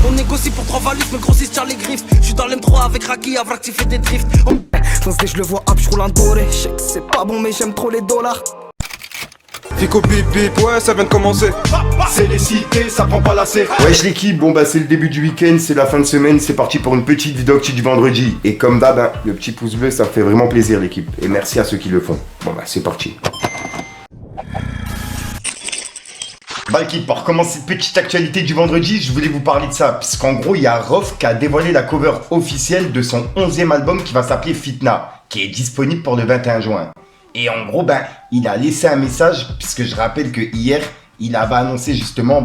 On négocie pour 3 valises, mais grossissent tire les griffes. J'suis dans l'M3 avec Raki, Avrak qui fait des drifts. Fonce dès je le vois hop, j'roule un doré. J'sais que c'est pas bon mais j'aime trop les dollars. Fico bip bip, ouais ça vient de commencer. C'est les cités, ça prend pas la C. Wesh l'équipe, bon bah c'est le début du week-end, c'est la fin de semaine, c'est parti pour une petite vidéo actu du vendredi. Et comme d'hab, hein, le petit pouce bleu, ça me fait vraiment plaisir l'équipe. Et merci à ceux qui le font. Bon bah c'est parti. Bah l'équipe, pour commencer cette petite actualité du vendredi, je voulais vous parler de ça. Puisqu'en gros, il y a Rof qui a dévoilé la cover officielle de son 11e album qui va s'appeler Fitna, qui est disponible pour le 21 juin. Et en gros, il a laissé un message, puisque je rappelle que hier, il avait annoncé justement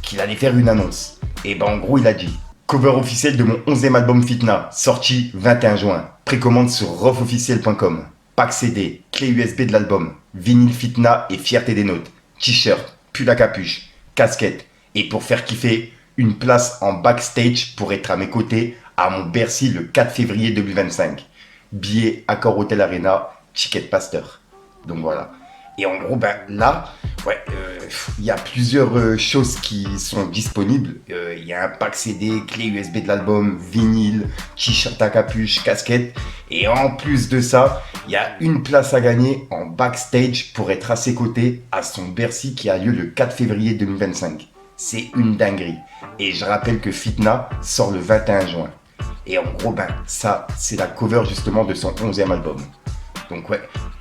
qu'il allait faire une annonce. Et en gros, il a dit « Cover officiel de mon 11e album Fitna, sorti 21 juin. Précommande sur rofofficiel.com. Pack CD, clé USB de l'album, vinyle Fitna et fierté des notes, t-shirt, pull à capuche, casquette. Et pour faire kiffer, une place en backstage pour être à mes côtés à mon Bercy le 4 février 2025. Billet Accor Hotel Arena, ticket pasteur. » Donc voilà. Et en gros, là, il y a plusieurs choses qui sont disponibles. Il y a un pack CD, clé USB de l'album, vinyle, t-shirt à capuche, casquette. Et en plus de ça, il y a une place à gagner en backstage pour être à ses côtés à son Bercy qui a lieu le 4 février 2025. C'est une dinguerie. Et je rappelle que Fitna sort le 21 juin. Et en gros, ça, c'est la cover justement de son 11e album. Donc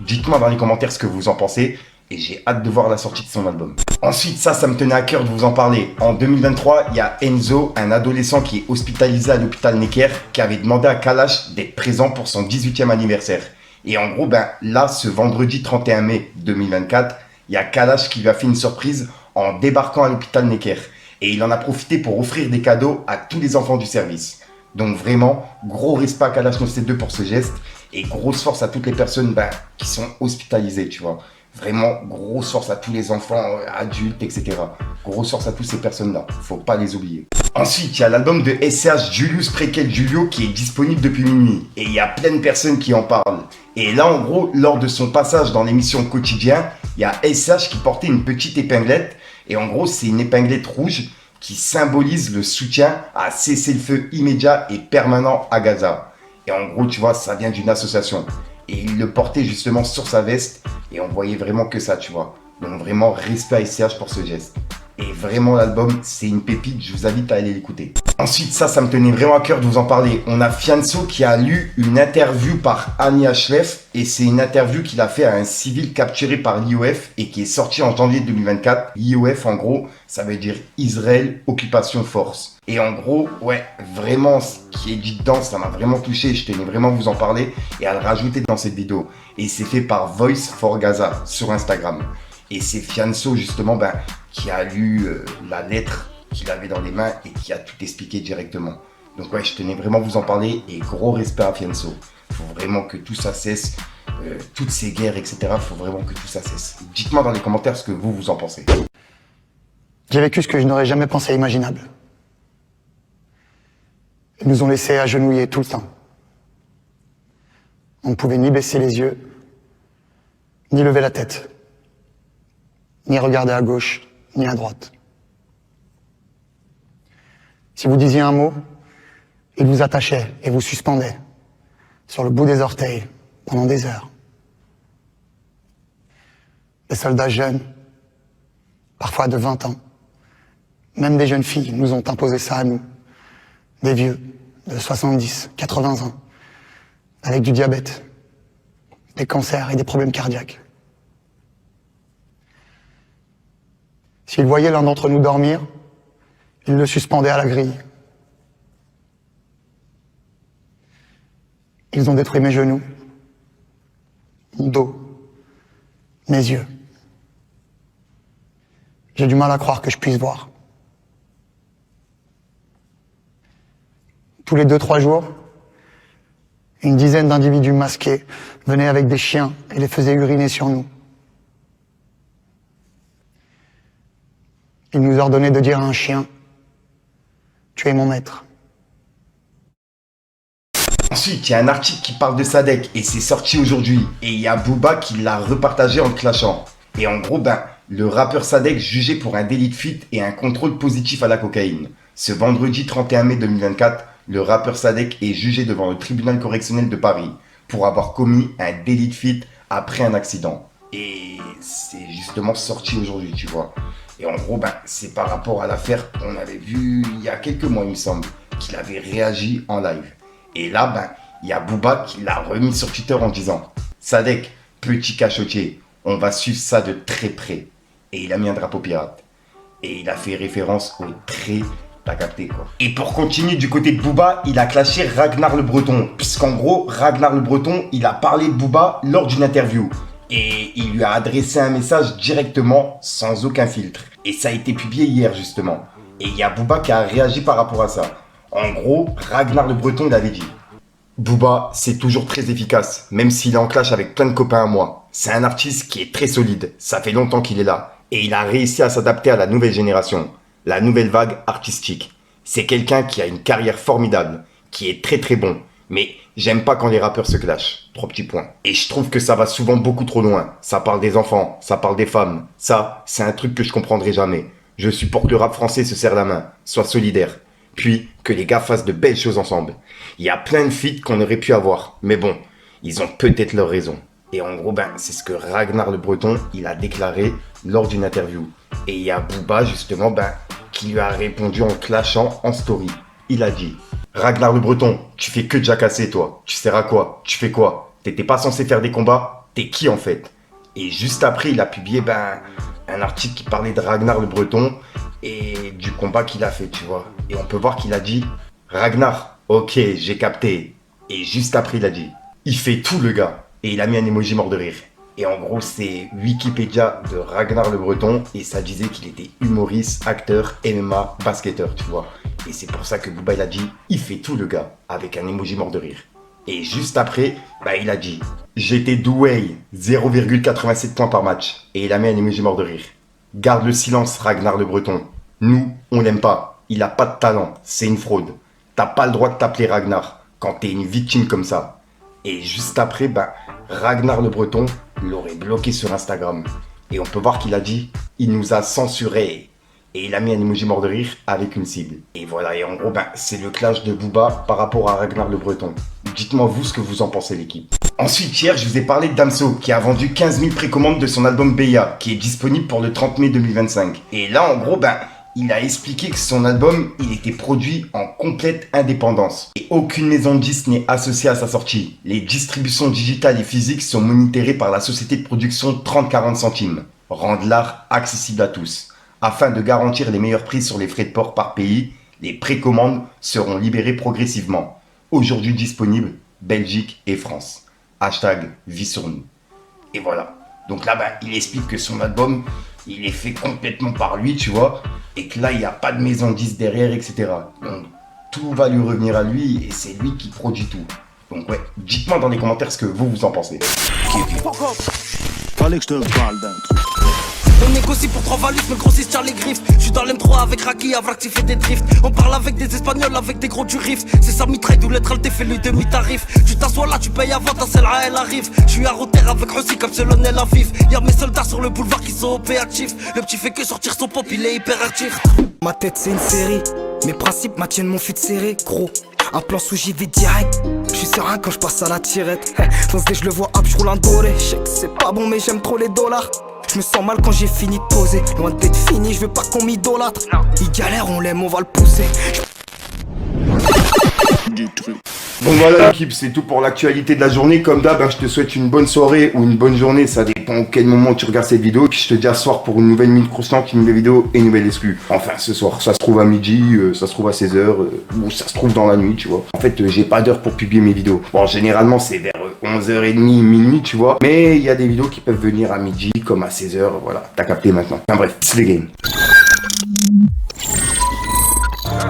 dites-moi dans les commentaires ce que vous en pensez et j'ai hâte de voir la sortie de son album. Ensuite, ça me tenait à cœur de vous en parler. En 2023, il y a Enzo, un adolescent qui est hospitalisé à l'hôpital Necker, qui avait demandé à Kalash d'être présent pour son 18e anniversaire. Et en gros, là, ce vendredi 31 mai 2024, il y a Kalash qui lui a fait une surprise en débarquant à l'hôpital Necker. Et il en a profité pour offrir des cadeaux à tous les enfants du service. Donc vraiment, gros respect à Kalash 972 pour ce geste. Et grosse force à toutes les personnes qui sont hospitalisées, tu vois. Vraiment, grosse force à tous les enfants, adultes, etc. Grosse force à toutes ces personnes-là. Faut pas les oublier. Ensuite, il y a l'album de SCH Julius Préquel Julio qui est disponible depuis minuit. Et il y a plein de personnes qui en parlent. Et là, en gros, lors de son passage dans l'émission Quotidien, il y a SCH qui portait une petite épinglette. Et en gros, c'est une épinglette rouge qui symbolise le soutien à cesser le feu immédiat et permanent à Gaza. Et en gros, tu vois, ça vient d'une association. Et il le portait justement sur sa veste. Et on voyait vraiment que ça, tu vois. Donc vraiment, respect à SCH pour ce geste. Et vraiment, l'album, c'est une pépite. Je vous invite à aller l'écouter. Ensuite, ça me tenait vraiment à cœur de vous en parler. On a Fianso qui a lu une interview par Annie Ashlef. Et c'est une interview qu'il a fait à un civil capturé par l'IOF et qui est sorti en janvier 2024. L'IOF, en gros, ça veut dire Israël Occupation Force. Et en gros, vraiment, ce qui est dit dedans, ça m'a vraiment touché. Je tenais vraiment à vous en parler et à le rajouter dans cette vidéo. Et c'est fait par Voice for Gaza sur Instagram. Et c'est Fianso, justement, qui a lu la lettre qu'il avait dans les mains et qui a tout expliqué directement. Donc je tenais vraiment à vous en parler et gros respect à Fianso. Il faut vraiment que tout ça cesse, toutes ces guerres, etc. Il faut vraiment que tout ça cesse. Dites-moi dans les commentaires ce que vous en pensez. J'ai vécu ce que je n'aurais jamais pensé imaginable. Ils nous ont laissés agenouillés tout le temps. On ne pouvait ni baisser les yeux, ni lever la tête, ni regarder à gauche, ni à droite. Si vous disiez un mot, ils vous attachaient et vous suspendaient sur le bout des orteils pendant des heures. Des soldats jeunes, parfois de 20 ans, même des jeunes filles nous ont imposé ça à nous. Des vieux de 70, 80 ans, avec du diabète, des cancers et des problèmes cardiaques. S'ils voyaient l'un d'entre nous dormir, ils le suspendaient à la grille. Ils ont détruit mes genoux, mon dos, mes yeux. J'ai du mal à croire que je puisse voir. Tous les 2-3 jours, une dizaine d'individus masqués venaient avec des chiens et les faisaient uriner sur nous. Ils nous ordonnaient de dire à un chien « Tu es mon maître ». Ensuite, il y a un article qui parle de Sadek et c'est sorti aujourd'hui. Et il y a Booba qui l'a repartagé en le clashant. Et en gros, le rappeur Sadek jugé pour un délit de fuite et un contrôle positif à la cocaïne. Ce vendredi 31 mai 2024, le rappeur Sadek est jugé devant le tribunal correctionnel de Paris pour avoir commis un délit de fuite après un accident. Et c'est justement sorti aujourd'hui, tu vois. Et en gros, c'est par rapport à l'affaire qu'on avait vue il y a quelques mois, il me semble, qu'il avait réagi en live. Et là, il y a Booba qui l'a remis sur Twitter en disant « Sadek, petit cachotier, on va suivre ça de très près. » Et il a mis un drapeau pirate. Et il a fait référence au trait, t'as capté quoi. Et pour continuer du côté de Booba, il a clashé Ragnar le Breton. Puisqu'en gros, Ragnar le Breton, il a parlé de Booba lors d'une interview. Et il lui a adressé un message directement, sans aucun filtre. Et ça a été publié hier justement. Et il y a Booba qui a réagi par rapport à ça. En gros, Ragnar le Breton, il avait dit « Booba, c'est toujours très efficace, même s'il est en clash avec plein de copains à moi. C'est un artiste qui est très solide, ça fait longtemps qu'il est là. Et il a réussi à s'adapter à la nouvelle génération, la nouvelle vague artistique. C'est quelqu'un qui a une carrière formidable, qui est très très bon. Mais j'aime pas quand les rappeurs se clashent. 3 petits points. Et je trouve que ça va souvent beaucoup trop loin. Ça parle des enfants, ça parle des femmes. Ça, c'est un truc que je comprendrai jamais. Je supporte le rap français se serre la main, soit solidaire. Puis, que les gars fassent de belles choses ensemble. Il y a plein de feats qu'on aurait pu avoir. Mais bon, ils ont peut-être leurs raisons. Et en gros, c'est ce que Ragnar le Breton, il a déclaré lors d'une interview. Et il y a Booba, justement, qui lui a répondu en clashant en story. Il a dit « Ragnar le Breton, tu fais que jacasser, toi. Tu sers à quoi? Tu fais quoi? T'étais pas censé faire des combats? T'es qui, en fait ?» Et juste après, il a publié, un article qui parlait de Ragnar le Breton et du combat qu'il a fait, tu vois. Et on peut voir qu'il a dit « Ragnar, ok, j'ai capté. » Et juste après, il a dit « Il fait tout, le gars. » Et il a mis un emoji mort de rire. Et en gros, c'est Wikipédia de Ragnar le Breton. Et ça disait qu'il était humoriste, acteur, MMA, basketteur, tu vois. Et c'est pour ça que Booba, il a dit « Il fait tout, le gars. » Avec un emoji mort de rire. Et juste après, il a dit « J'étais doué, 0,87 points par match. » Et il a mis un emoji mort de rire. « Garde le silence, Ragnar le Breton. Nous, on l'aime pas. Il a pas de talent. C'est une fraude. T'as pas le droit de t'appeler Ragnar quand t'es une victime comme ça. » Et juste après, Ragnar le Breton l'aurait bloqué sur Instagram. Et on peut voir qu'il a dit « Il nous a censuré ». Et il a mis un emoji mort de rire avec une cible. Et voilà, et en gros, c'est le clash de Booba par rapport à Ragnar le Breton. Dites-moi vous ce que vous en pensez, l'équipe. Ensuite, hier, je vous ai parlé de Damso, qui a vendu 15 000 précommandes de son album Beya, qui est disponible pour le 30 mai 2025. Et là, en gros, il a expliqué que son album, il était produit en complète indépendance. Et aucune maison de disques n'est associée à sa sortie. Les distributions digitales et physiques sont monitorées par la société de production 30-40 centimes. Rendre l'art accessible à tous. Afin de garantir les meilleurs prix sur les frais de port par pays, les précommandes seront libérées progressivement. Aujourd'hui disponibles, Belgique et France. Hashtag vie sur nous. Et voilà. Donc là, il explique que son album, il est fait complètement par lui, tu vois. Et que là, il n'y a pas de maison de disques derrière, etc. Donc, tout va lui revenir à lui et c'est lui qui produit tout. Donc ouais, dites-moi dans les commentaires ce que vous en pensez. Fallait que je te parle d'un truc. On négocie pour 3 valises, mais le grossiste tient les griffes. Je suis dans l'M3 avec Raki, Avrak qui fait des drifts. On parle avec des Espagnols, avec des gros du riff. C'est sa mitraille d'où l'être alté fait le demi-tarif. Tu t'assois là, tu payes avant, ta celle elle arrive. Je suis à Rotter avec Rossi comme Selon El Aviv. Y'a mes soldats sur le boulevard qui sont opératifs. Le petit fait que sortir son pop, il est hyperactif. Ma tête c'est une série, mes principes maintiennent mon fut serré, gros. Un plan sous j'y vais direct. Je suis serein quand je passe à la tirette. Dans ce dé je le vois hop, je roule un doré. Je sais que c'est pas bon mais j'aime trop les dollars. Je me sens mal quand j'ai fini de poser. Loin d'être fini, je veux pas qu'on m'idolâtre. Il galère, on l'aime, on va le pousser. Bon voilà l'équipe, c'est tout pour l'actualité de la journée. Comme d'hab, je te souhaite une bonne soirée ou une bonne journée. Ça dépend à quel moment tu regardes cette vidéo. Puis je te dis à ce soir pour une nouvelle minute croustante, une nouvelle vidéo et une nouvelle exclue. Enfin ce soir, ça se trouve à midi, ça se trouve à 16h, ou ça se trouve dans la nuit, tu vois. En fait, j'ai pas d'heure pour publier mes vidéos. Bon, généralement c'est vers 11h30, minuit, tu vois. Mais il y a des vidéos qui peuvent venir à midi, comme à 16h, voilà. T'as capté maintenant. Enfin bref, c'est les games.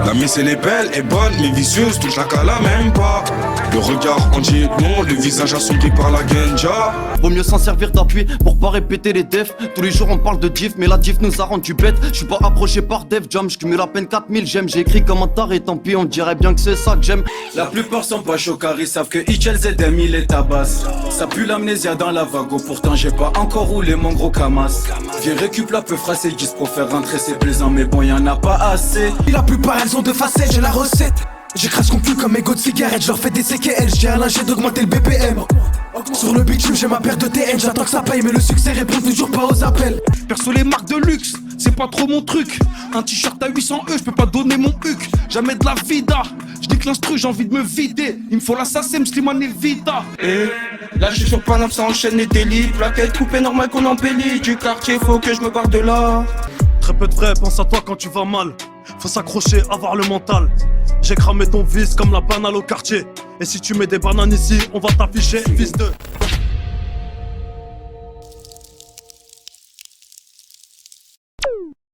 La miss elle est belle et bonne, mais vicieuse, touche la cala même pas. Le regard en dit non, le visage assombri par la genja. Vaut mieux s'en servir d'appui pour pas répéter les defs. Tous les jours on parle de diff, mais la diff nous a rendu bête. J'suis pas approché par Def Jam, j'cumule à peine 4000 j'aime. J'ai écrit comme un taré, tant pis, on dirait bien que c'est ça que j'aime. La plupart sont pas chocards, ils savent que Hitchel ZM il est tabasse. Ça pue l'amnésia dans la vago, pourtant j'ai pas encore roulé mon gros camas. Viens récup la peu phrase et 10 pour faire rentrer c'est plaisant, mais bon y'en a pas assez. La plupart elles ils ont deux facettes, j'ai la recette. J'écrase ton cul comme mégot de cigarette, je leur fais des CKL, j'dis à l'ingé d'augmenter le BPM. Sur le bitume j'ai ma paire de TN, j'attends que ça paye mais le succès répond toujours pas aux appels. Perso les marques de luxe, c'est pas trop mon truc. Un t-shirt à 800 je peux pas donner mon huc. Jamais de la vida, je nique l'instru, j'ai envie de me vider. Il me faut l'assassin, Slimane et Vida. Et là je suis sur Paname, ça enchaîne les délits. Plaquette coupée, normal qu'on embellit. Du quartier, faut que je me barre de là. Très peu de vrai, pense à toi quand tu vas mal. Faut s'accrocher, avoir le mental. J'ai cramé ton vice comme la banane au quartier. Et si tu mets des bananes ici, on va t'afficher, fils de...